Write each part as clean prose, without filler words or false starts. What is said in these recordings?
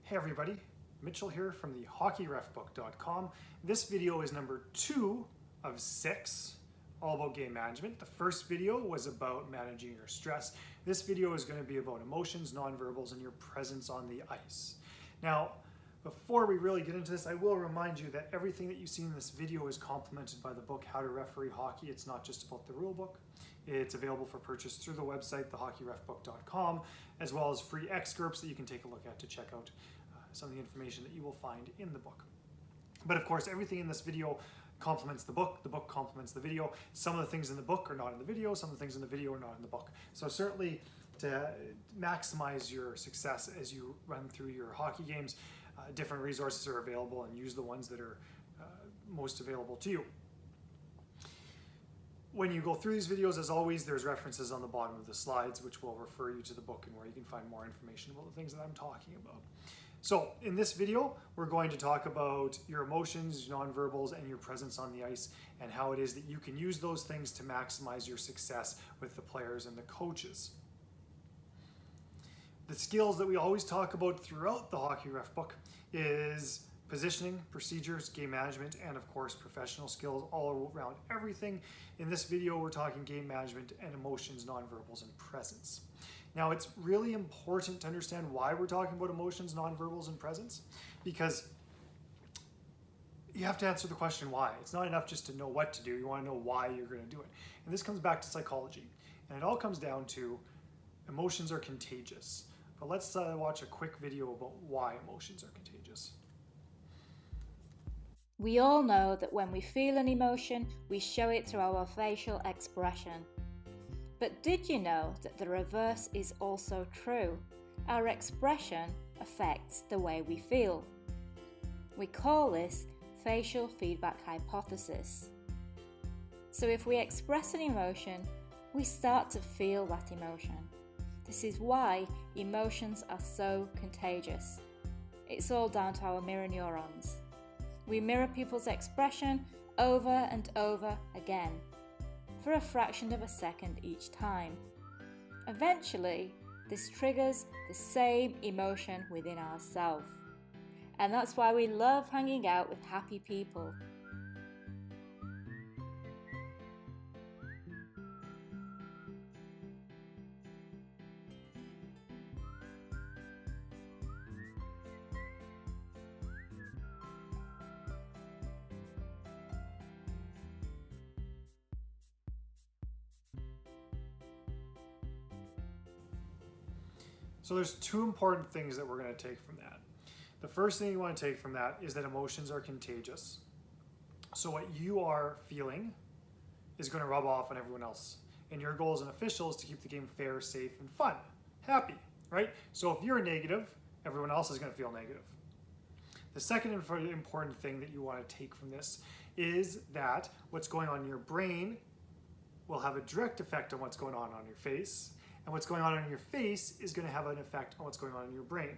Hey everybody, Mitchell here from TheHockeyRefBook.com. This video is number 2 of 6, all about game management. The first video was about managing your stress. This video is going to be about emotions, nonverbals, and your presence on the ice. Now, before we really get into this, I will remind you that everything that you see in this video is complemented by the book How to Referee Hockey. It's not just about the rule book. It's available for purchase through the website, TheHockeyRefBook.com, as well as free excerpts that you can take a look at to check out some of the information that you will find in the book. But of course, everything in this video complements the book complements the video. Some of the things in the book are not in the video, some of the things in the video are not in the book. So certainly to maximize your success as you run through your hockey games, different resources are available, and use the ones that are most available to you. When you go through these videos, as always, there's references on the bottom of the slides which will refer you to the book and where you can find more information about the things that I'm talking about. So in this video, we're going to talk about your emotions, nonverbals, and your presence on the ice, and how it is that you can use those things to maximize your success with the players and the coaches. The skills that we always talk about throughout the Hockey Ref book is positioning, procedures, game management, and of course professional skills all around everything. In this video, we're talking game management and emotions, nonverbals, and presence. Now, it's really important to understand why we're talking about emotions, nonverbals, and presence, because you have to answer the question why. It's not enough just to know what to do. You want to know why you're going to do it. And this comes back to psychology. And it all comes down to emotions are contagious. But let's watch a quick video about why emotions are contagious. We all know that when we feel an emotion, we show it through our facial expression. But did you know that the reverse is also true? Our expression affects the way we feel. We call this facial feedback hypothesis. So if we express an emotion, we start to feel that emotion. This is why emotions are so contagious. It's all down to our mirror neurons. We mirror people's expression over and over again, for a fraction of a second each time. Eventually, this triggers the same emotion within ourselves. And that's why we love hanging out with happy people. So there's 2 important things that we're going to take from that. The first thing you want to take from that is that emotions are contagious. So what you are feeling is going to rub off on everyone else. And your goal as an official is to keep the game fair, safe, and fun. Happy, right? So if you're negative, everyone else is going to feel negative. The second important thing that you want to take from this is that what's going on in your brain will have a direct effect on what's going on your face. And what's going on in your face is going to have an effect on what's going on in your brain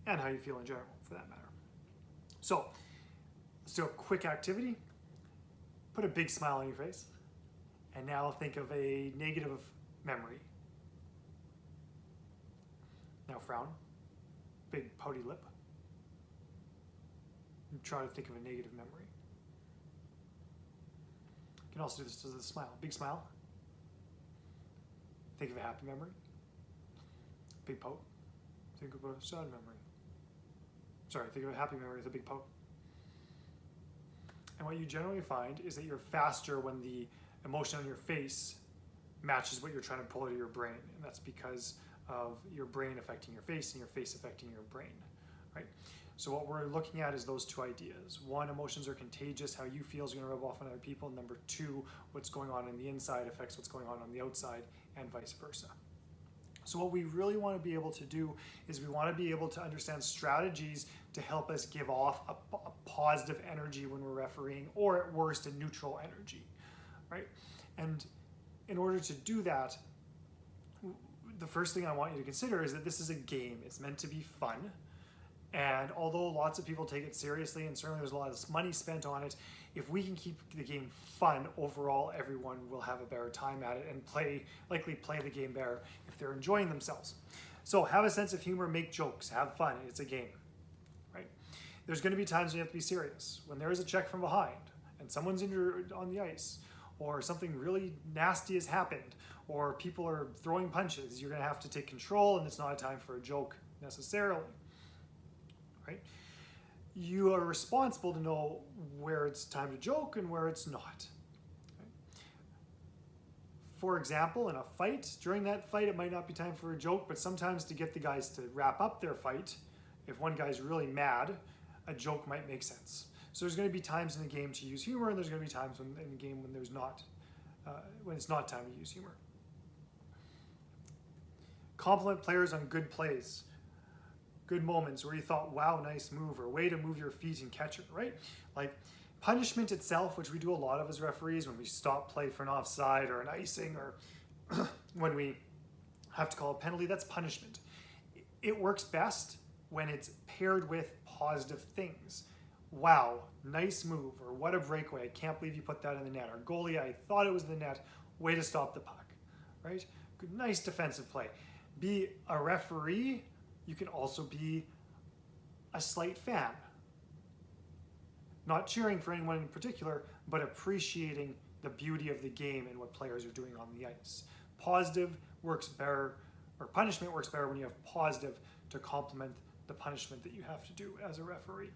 and how you feel in general, for that matter. So let's do a quick activity. Put a big smile on your face. And now think of a negative memory. Now frown. Big pouty lip. And try to think of a negative memory. You can also do this as a smile. Big smile. Think of a happy memory. Big pout. Think of a sad memory. Sorry, think of a happy memory with a big pout. And what you generally find is that you're faster when the emotion on your face matches what you're trying to pull out of your brain. And that's because of your brain affecting your face and your face affecting your brain, right? So what we're looking at is those 2 ideas. 1, emotions are contagious. How you feel is going to rub off on other people. Number 2, what's going on the inside affects what's going on the outside, and vice versa. So what we really want to be able to do is we want to be able to understand strategies to help us give off a positive energy when we're refereeing, or at worst, a neutral energy, right? And in order to do that, the first thing I want you to consider is that this is a game. It's meant to be fun. And although lots of people take it seriously, and certainly there's a lot of money spent on it, if we can keep the game fun, overall everyone will have a better time at it and likely play the game better if they're enjoying themselves. So have a sense of humor, make jokes, have fun. It's a game, right? There's going to be times when you have to be serious. When there is a check from behind and someone's injured on the ice, or something really nasty has happened, or people are throwing punches, you're going to have to take control, and it's not a time for a joke necessarily, right? You are responsible to know where it's time to joke and where it's not. For example, in a fight, during that fight, it might not be time for a joke, but sometimes to get the guys to wrap up their fight, if one guy's really mad, a joke might make sense. So there's going to be times in the game to use humor, and there's going to be times in the game when there's not, when it's not time to use humor. Compliment players on good plays, good moments where you thought, wow, nice move, or way to move your feet and catch it, right? Like punishment itself, which we do a lot of as referees when we stop play for an offside or an icing, or when we have to call a penalty, that's punishment. It works best when it's paired with positive things. Wow, nice move, or what a breakaway, I can't believe you put that in the net, or goalie, I thought it was the net, way to stop the puck, right? Good, nice defensive play. Be a referee, you can also be a slight fan. Not cheering for anyone in particular, but appreciating the beauty of the game and what players are doing on the ice. Positive works better, or punishment works better when you have positive to complement the punishment that you have to do as a referee.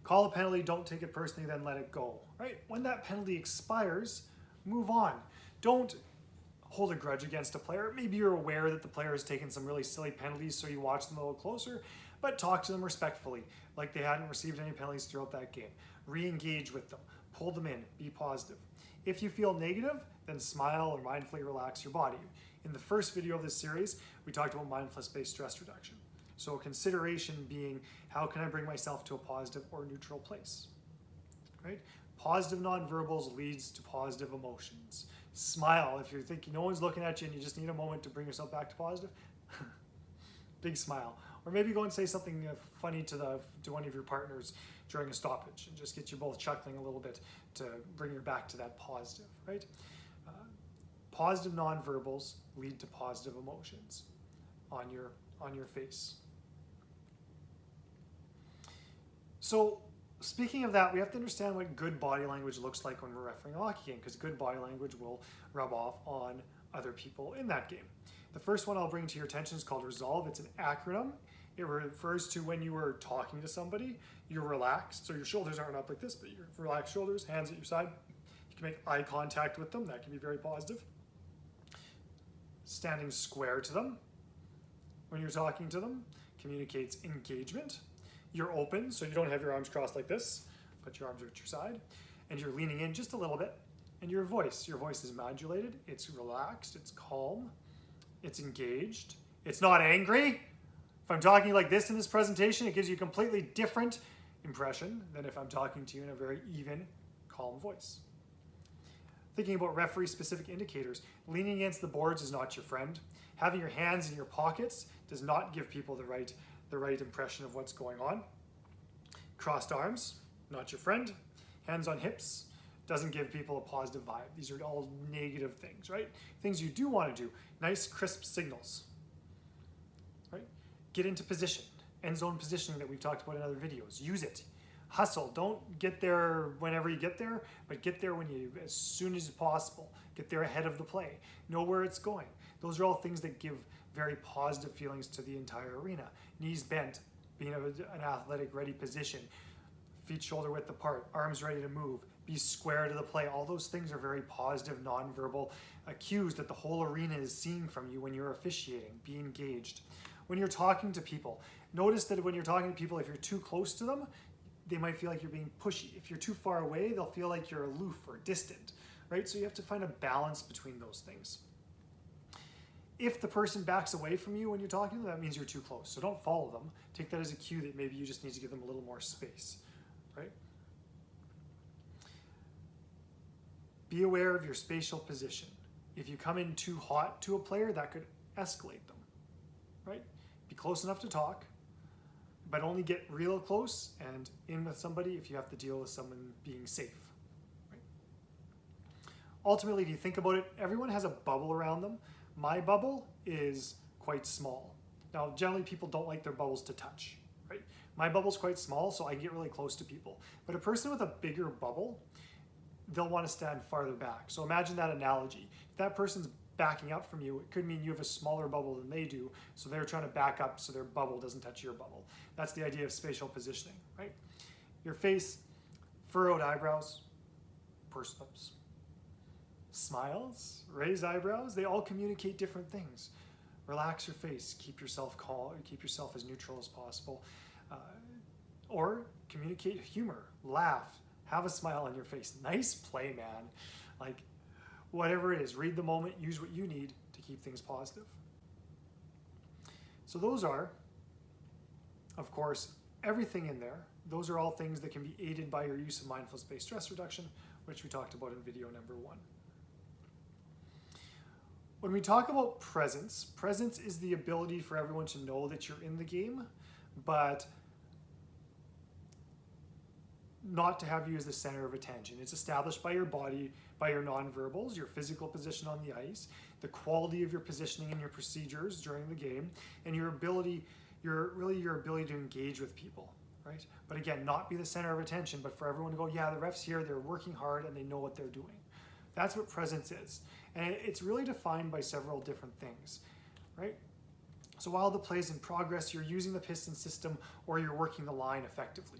Call a penalty, don't take it personally, then let it go, right? When that penalty expires, move on. Don't hold a grudge against a player. Maybe you're aware that the player has taken some really silly penalties, so you watch them a little closer, but talk to them respectfully, like they hadn't received any penalties throughout that game. Re-engage with them, pull them in, be positive. If you feel negative, then smile or mindfully relax your body. In the first video of this series, we talked about mindfulness-based stress reduction. So a consideration being, how can I bring myself to a positive or neutral place, right? Positive nonverbals leads to positive emotions. Smile if you're thinking no one's looking at you and you just need a moment to bring yourself back to positive. Big smile. Or maybe go and say something funny to one of your partners during a stoppage and just get you both chuckling a little bit to bring you back to that positive, right? Positive nonverbals lead to positive emotions on your face. So speaking of that, we have to understand what good body language looks like when we're refereeing a hockey game, because good body language will rub off on other people in that game. The first one I'll bring to your attention is called resolve. It's an acronym. It refers to when you are talking to somebody, you're relaxed, so your shoulders aren't up like this, but your relaxed shoulders, hands at your side. You can make eye contact with them. That can be very positive. Standing square to them when you're talking to them communicates engagement. You're open, so you don't have your arms crossed like this, but your arms are at your side, and you're leaning in just a little bit. And your voice is modulated, it's relaxed, it's calm, it's engaged, it's not angry. If I'm talking like this in this presentation, it gives you a completely different impression than if I'm talking to you in a very even, calm voice. Thinking about referee-specific indicators, leaning against the boards is not your friend. Having your hands in your pockets does not give people the right impression of what's going on. Crossed arms, not your friend. Hands on hips, doesn't give people a positive vibe. These are all negative things, right? Things you do want to do, nice crisp signals, right? Get into position, end zone positioning that we've talked about in other videos. Use it. Hustle, don't get there whenever you get there, but get there as soon as possible. Get there ahead of the play. Know where it's going. Those are all things that give very positive feelings to the entire arena. Knees bent, being in an athletic ready position, feet shoulder width apart, arms ready to move, be square to the play. All those things are very positive nonverbal cues that the whole arena is seeing from you when you're officiating. Be engaged. When you're talking to people, notice that when you're talking to people, if you're too close to them, they might feel like you're being pushy. If you're too far away, they'll feel like you're aloof or distant, right? So you have to find a balance between those things. If the person backs away from you when you're talking to them, that means you're too close. So don't follow them. Take that as a cue that maybe you just need to give them a little more space, right? Be aware of your spatial position. If you come in too hot to a player, that could escalate them, right? Be close enough to talk, but only get real close and in with somebody if you have to deal with someone being safe, right? Ultimately, if you think about it, everyone has a bubble around them. My bubble is quite small. Now, generally people don't like their bubbles to touch, right? My bubble's quite small, so I get really close to people. But a person with a bigger bubble, they'll want to stand farther back. So imagine that analogy. If that person's backing up from you, it could mean you have a smaller bubble than they do, so they're trying to back up so their bubble doesn't touch your bubble. That's the idea of spatial positioning, right? Your face, furrowed eyebrows, pursed lips, smiles, raised eyebrows, they all communicate different things. Relax your face, keep yourself calm, keep yourself as neutral as possible. Or communicate humor, laugh, have a smile on your face. Nice play, man. Like, whatever it is, read the moment, use what you need to keep things positive. So those are, of course, everything in there. Those are all things that can be aided by your use of mindfulness-based stress reduction, which we talked about in video number 1. When we talk about presence, presence is the ability for everyone to know that you're in the game, but not to have you as the center of attention. It's established by your body, by your nonverbals, your physical position on the ice, the quality of your positioning and your procedures during the game, and your ability, your ability to engage with people, right? But again, not be the center of attention, but for everyone to go, yeah, the ref's here, they're working hard, and they know what they're doing. That's what presence is. And it's really defined by several different things, right? So while the play's in progress, you're using the piston system or you're working the line effectively.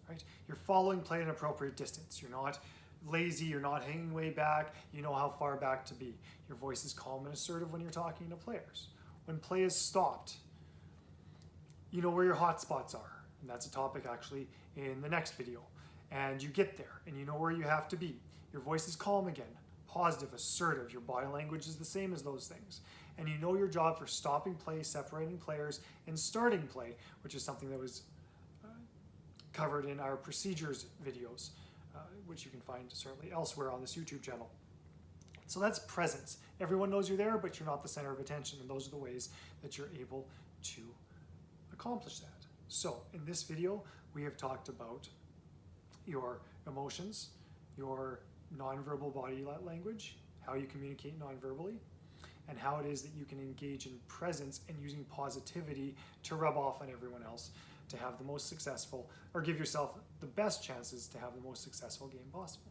Right? You're following play at an appropriate distance. You're not lazy, you're not hanging way back, you know how far back to be. Your voice is calm and assertive when you're talking to players. When play is stopped, you know where your hot spots are. And that's a topic actually in the next video. And you get there and you know where you have to be. Your voice is calm again, positive, assertive. Your body language is the same as those things. And you know your job for stopping play, separating players, and starting play, which is something that was covered in our procedures videos, which you can find certainly elsewhere on this YouTube channel. So that's presence. Everyone knows you're there, but you're not the center of attention, and those are the ways that you're able to accomplish that. So in this video, we have talked about your emotions, your nonverbal body language, how you communicate nonverbally, and how it is that you can engage in presence and using positivity to rub off on everyone else to have the most successful, or give yourself the best chances to have the most successful game possible.